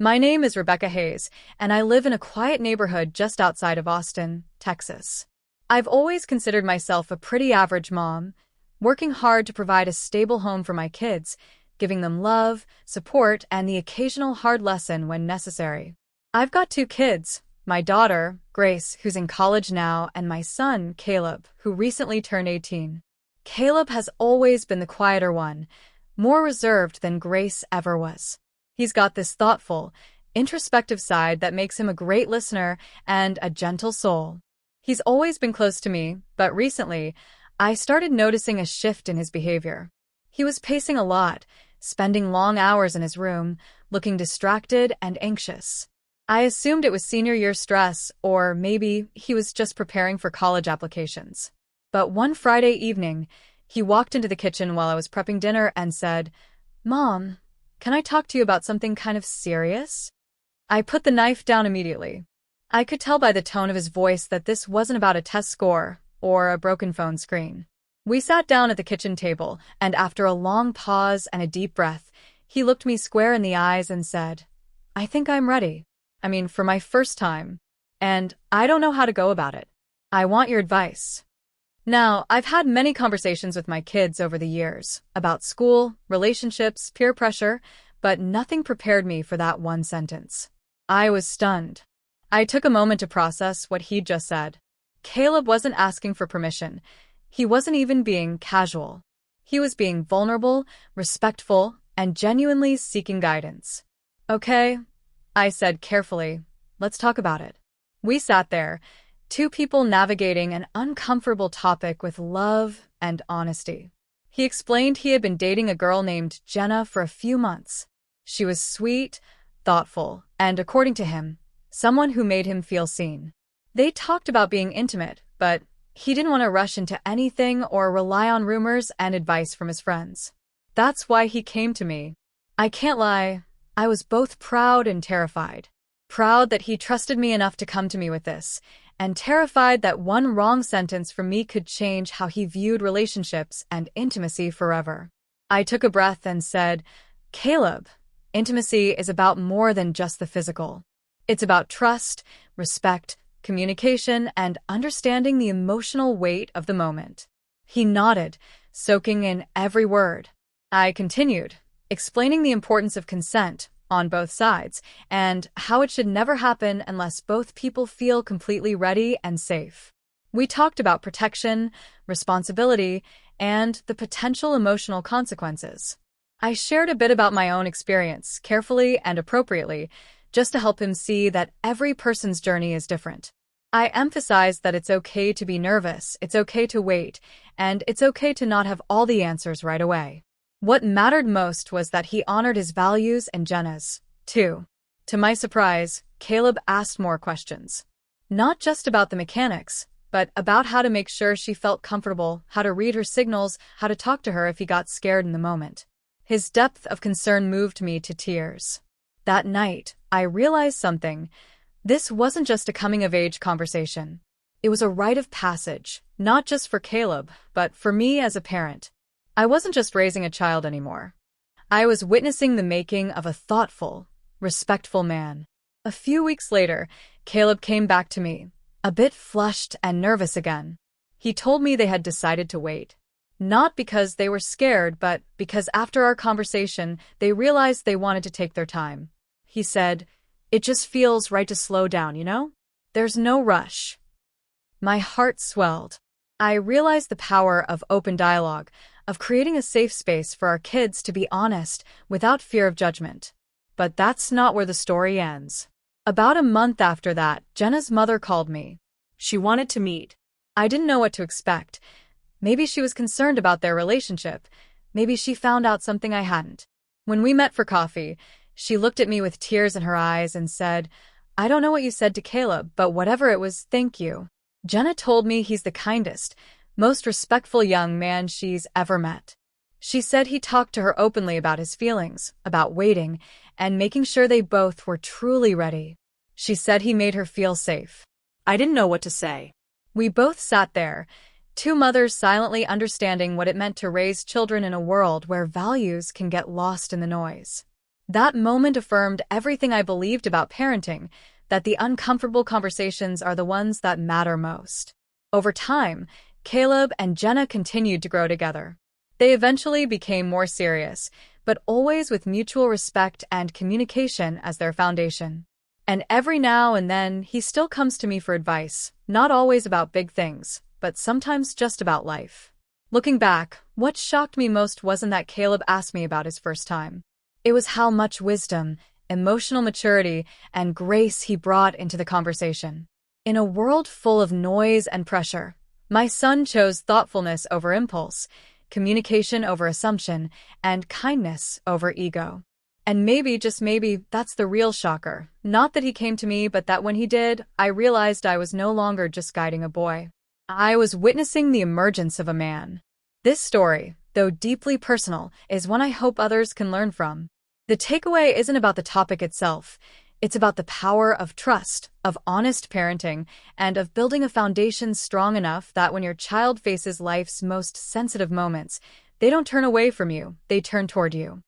My name is Rebecca Hayes, and I live in a quiet neighborhood just outside of Austin, Texas. I've always considered myself a pretty average mom, working hard to provide a stable home for my kids, giving them love, support, and the occasional hard lesson when necessary. I've got two kids, my daughter, Grace, who's in college now, and my son, Caleb, who recently turned 18. Caleb has always been the quieter one, more reserved than Grace ever was. He's got this thoughtful, introspective side that makes him a great listener and a gentle soul. He's always been close to me, but recently, I started noticing a shift in his behavior. He was pacing a lot, spending long hours in his room, looking distracted and anxious. I assumed it was senior year stress, or maybe he was just preparing for college applications. But one Friday evening, he walked into the kitchen while I was prepping dinner and said, "Mom, can I talk to you about something kind of serious?" I put the knife down immediately. I could tell by the tone of his voice that this wasn't about a test score or a broken phone screen. We sat down at the kitchen table, and after a long pause and a deep breath, he looked me square in the eyes and said, "I think I'm ready. For my first time. And I don't know how to go about it. I want your advice." Now, I've had many conversations with my kids over the years about school, relationships, peer pressure, but nothing prepared me for that one sentence. I was stunned. I took a moment to process what he'd just said. Caleb wasn't asking for permission. He wasn't even being casual. He was being vulnerable, respectful, and genuinely seeking guidance. "Okay," I said carefully, "let's talk about it." We sat there, two people navigating an uncomfortable topic with love and honesty. He explained he had been dating a girl named Jenna for a few months. She was sweet, thoughtful, and, according to him, someone who made him feel seen. They talked about being intimate, but he didn't want to rush into anything or rely on rumors and advice from his friends. That's why he came to me. I can't lie, I was both proud and terrified. Proud that he trusted me enough to come to me with this, and terrified that one wrong sentence from me could change how he viewed relationships and intimacy forever. I took a breath and said, "Caleb, intimacy is about more than just the physical. It's about trust, respect, communication, and understanding the emotional weight of the moment." He nodded, soaking in every word. I continued, explaining the importance of consent on both sides and how it should never happen unless both people feel completely ready and safe. We talked about protection, responsibility, and the potential emotional consequences. I shared a bit about my own experience, carefully and appropriately, just to help him see that every person's journey is different. I emphasized that it's okay to be nervous, it's okay to wait, and it's okay to not have all the answers right away. What mattered most was that he honored his values and Jenna's, too. To my surprise, Caleb asked more questions. Not just about the mechanics, but about how to make sure she felt comfortable, how to read her signals, how to talk to her if he got scared in the moment. His depth of concern moved me to tears. That night, I realized something. This wasn't just a coming-of-age conversation. It was a rite of passage, not just for Caleb, but for me as a parent. I wasn't just raising a child anymore. I was witnessing the making of a thoughtful, respectful man. A few weeks later, Caleb came back to me, a bit flushed and nervous again. He told me they had decided to wait. Not because they were scared, but because after our conversation, they realized they wanted to take their time. He said, "It just feels right to slow down, you know? There's no rush." My heart swelled. I realized the power of open dialogue, of creating a safe space for our kids to be honest without fear of judgment. But that's not where the story ends. About a month after that, Jenna's mother called me. She wanted to meet. I didn't know what to expect. Maybe she was concerned about their relationship. Maybe she found out something I hadn't. When we met for coffee, she looked at me with tears in her eyes and said, "I don't know what you said to Caleb, but whatever it was, thank you." Jenna told me he's the kindest, most respectful young man she's ever met. She said he talked to her openly about his feelings, about waiting, and making sure they both were truly ready. She said he made her feel safe. I didn't know what to say. We both sat there, two mothers silently understanding what it meant to raise children in a world where values can get lost in the noise. That moment affirmed everything I believed about parenting, that the uncomfortable conversations are the ones that matter most. Over time, Caleb and Jenna continued to grow together. They eventually became more serious, but always with mutual respect and communication as their foundation. And every now and then, he still comes to me for advice, not always about big things, but sometimes just about life. Looking back, what shocked me most wasn't that Caleb asked me about his first time. It was how much wisdom, emotional maturity, and grace he brought into the conversation. In a world full of noise and pressure, my son chose thoughtfulness over impulse, communication over assumption, and kindness over ego. And maybe, just maybe, that's the real shocker. Not that he came to me, but that when he did, I realized I was no longer just guiding a boy. I was witnessing the emergence of a man. This story, though deeply personal, is one I hope others can learn from. The takeaway isn't about the topic itself. It's about the power of trust, of honest parenting, and of building a foundation strong enough that when your child faces life's most sensitive moments, they don't turn away from you, they turn toward you.